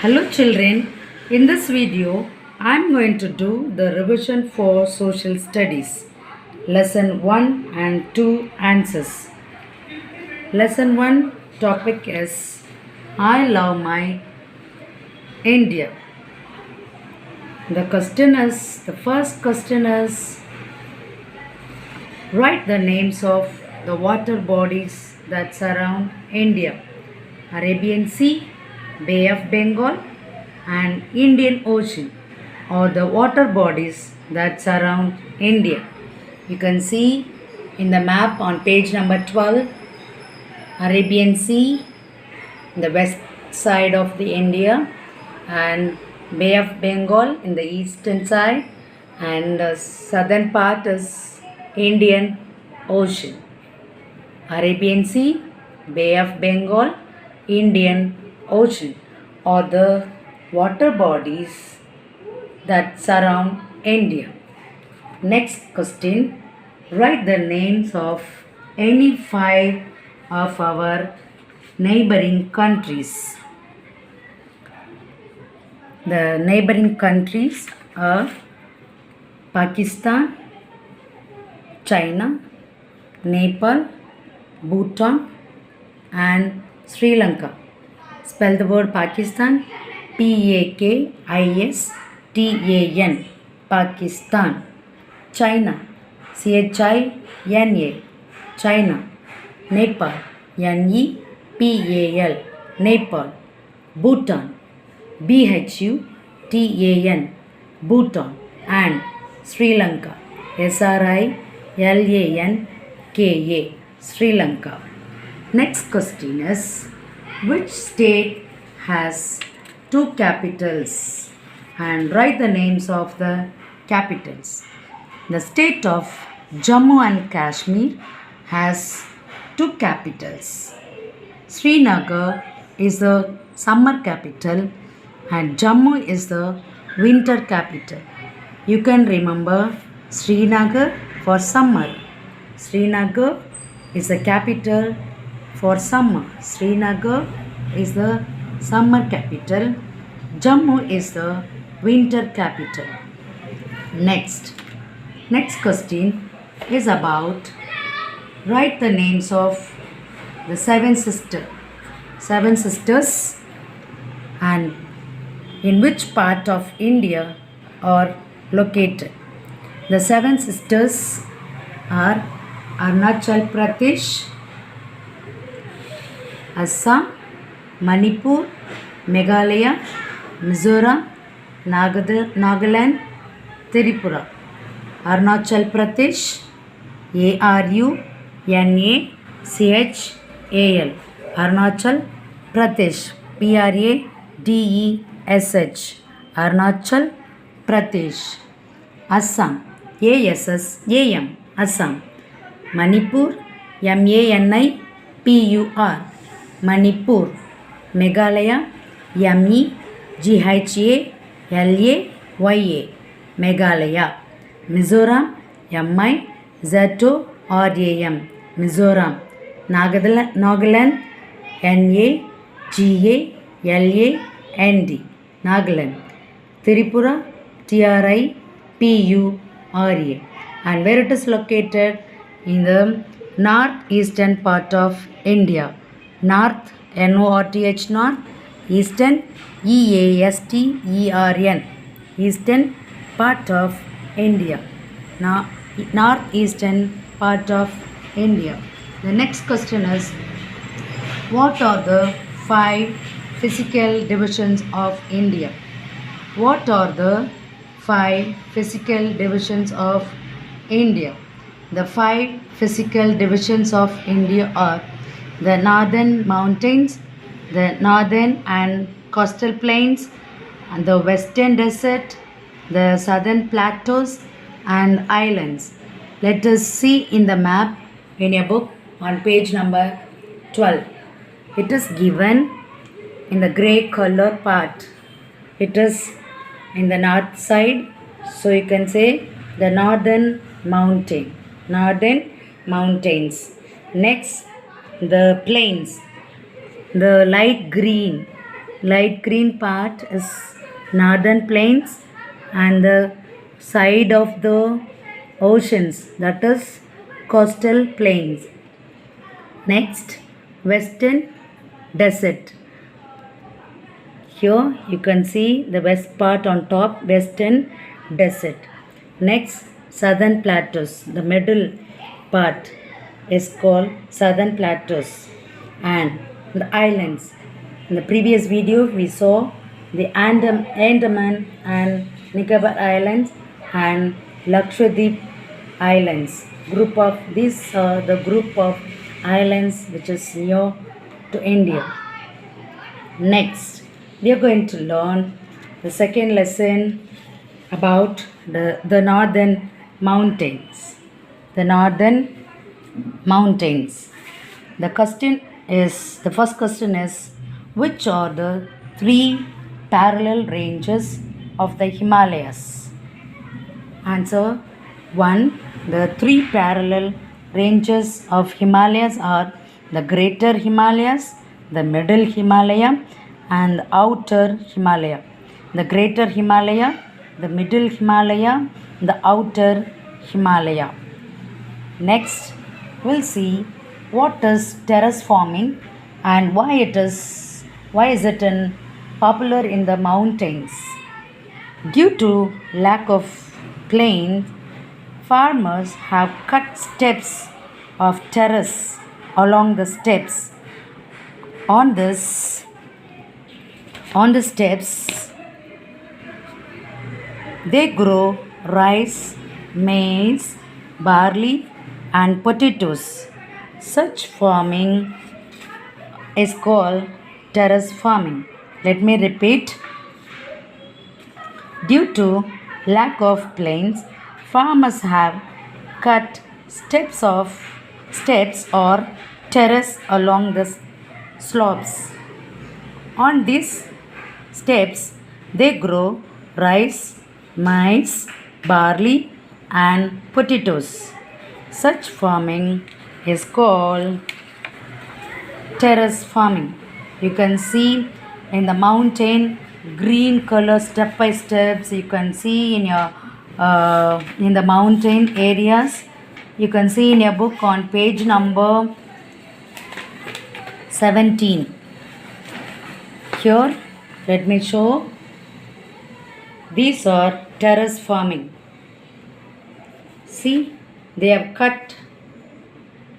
Hello children, in this video I am going to do the revision for social studies. Lesson 1 and 2 answers. Lesson 1 topic is I love my India. The first question is write the names of the water bodies that surround India. Arabian Sea, Bay of Bengal, and Indian Ocean are the water bodies that surround India. You can see in the map on page number 12, Arabian Sea, the west side of the India, and Bay of Bengal in the eastern side, and the southern part is Indian Ocean. Arabian Sea, Bay of Bengal, Indian Ocean are the water bodies that surround India. Next question, write the names of any 5 of our neighboring countries. The neighboring countries are Pakistan, China, Nepal, Bhutan, and Sri Lanka. Spell the word Pakistan. Pakistan. Pakistan. China. China. China. Nepal. Nepal. Nepal. Bhutan. Bhutan. Bhutan. And Sri Lanka. Srilanka. Sri Lanka. Next question is, which state has 2 capitals? And write the names of the capitals. The state of Jammu and Kashmir has 2 capitals. Srinagar is the summer capital and Jammu is the winter capital. You can remember Srinagar for summer. Srinagar is the capital for summer. Srinagar is the summer capital. Jammu is the winter capital. Next question is about write the names of the 7 sisters and in which part of India are located. The 7 sisters are Arunachal Pradesh, Assam, Manipur, Meghalaya, Mizoram, Nagaland, Tripura. Arunachal Pradesh, Arunachal. Arunachal Pradesh, Pradesh. Arunachal Pradesh. Assam, Assam. Manipur, Manipur. Manipur. Meghalaya, Meghalaya. Meghalaya. Mizoram, Mizoram. Nagaland, Nagaland. Nagaland. Tripura, Tripura. And where it is located? In the northeastern part of India. North, North, North, Eastern, Eastern, Eastern part of India. Now, northeastern part of India. The next question is, what are the 5 physical divisions of India? What are the 5 physical divisions of India? The 5 physical divisions of India are the northern mountains, the northern and coastal plains, and the western desert, the southern plateaus, and islands. Let us see in the map in a book on page number 12. It is given in the grey color part. It is in the north side, so you can say the northern mountains. Next, the plains, the light green light green part is northern plains, and the side of the oceans, that is coastal plains. Next, western desert. Here you can see the west part on top, western desert. Next, southern plateaus. The middle part is called southern plateaus, and the islands. In the previous video, we saw the Andaman and Nicobar Islands and Lakshadweep Islands. These are the group of islands which is near to India. Next, we are going to learn the second lesson about the northern mountains. The northern mountains. The first question is, which are the three parallel ranges of the Himalayas? Answer 1. The three parallel ranges of Himalayas are the Greater Himalayas, the Middle Himalaya, and the Outer Himalaya. The Greater Himalaya, the Middle Himalaya, the Outer Himalaya. Next, we'll see what is terrace farming and why is it popular in the mountains. Due to lack of plains, farmers have cut steps of terrace along the steps. On the steps, they grow rice, maize, barley, and potatoes. Such farming is called terrace farming. Let me repeat. Due to lack of plains, farmers have cut steps or terrace along the slopes. On these steps, they grow rice, maize, barley, and potatoes. Such farming is called terrace farming. You can see in the mountain green color step by steps. You can see in the mountain areas. You can see in your book on page number 17. Here, let me show. These are terrace farming. See, they have cut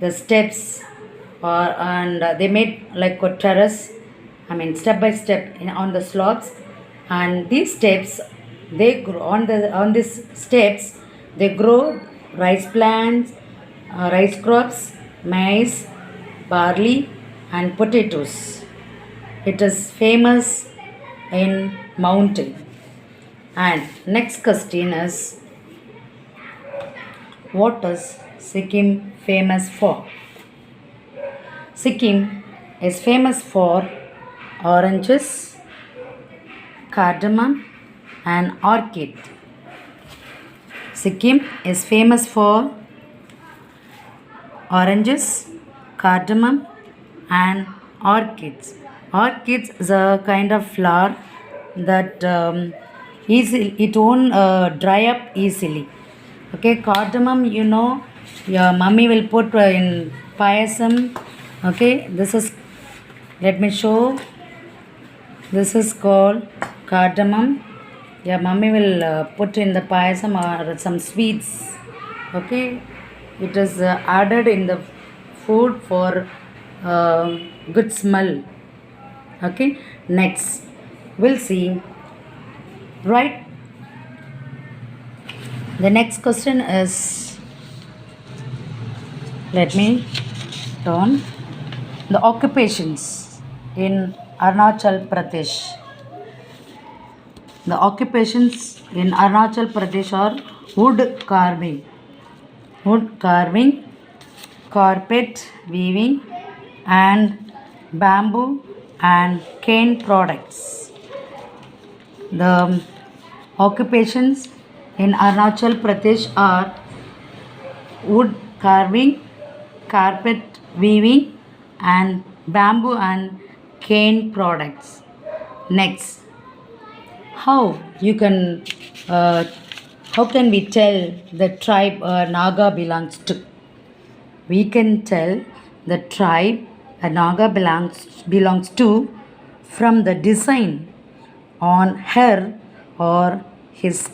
the steps and they made like a terrace, step by step on the slopes, and these steps, they grow on these steps, they grow rice plants, rice crops, maize, barley, and potatoes. It is famous in mountain. And next question is, what is Sikkim famous for? Sikkim is famous for oranges, cardamom, and orchid. Sikkim is famous for oranges, cardamom, and orchids. Orchids is a kind of flower that it won't dry up easily. Okay, cardamom, your mummy will put in payasam. Okay, let me show. This is called cardamom. Your mummy will put in the payasam or some sweets. Okay, it is added in the food for good smell. Okay, next we'll see. Right. The next question is, let me turn, the occupations in Arunachal Pradesh. The occupations in Arunachal Pradesh are wood carving, carpet weaving, and bamboo and cane products. The occupations in Arunachal Pradesh are wood carving, carpet weaving, and bamboo and cane products. Next, how you can uh, how can we tell the tribe Naga belongs to? We can tell the tribe a Naga belongs to from the design on her or his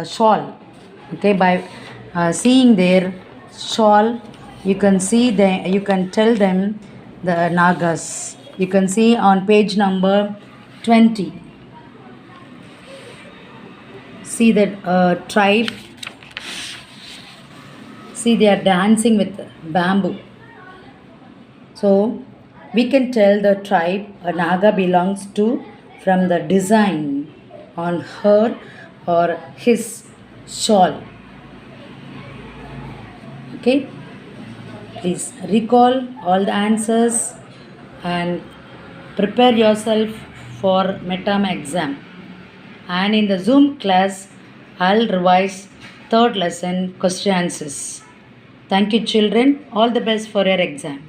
shawl. Okay, by seeing their shawl, you can see them. You can tell them the Nagas. You can see on page number 20. See that tribe. See, they are dancing with bamboo. So we can tell the tribe a Naga belongs to from the design on her or his shawl. Okay, please recall all the answers and prepare yourself for midterm exam. And in the Zoom class, I'll revise third lesson question answers. Thank you, children. All the best for your exam.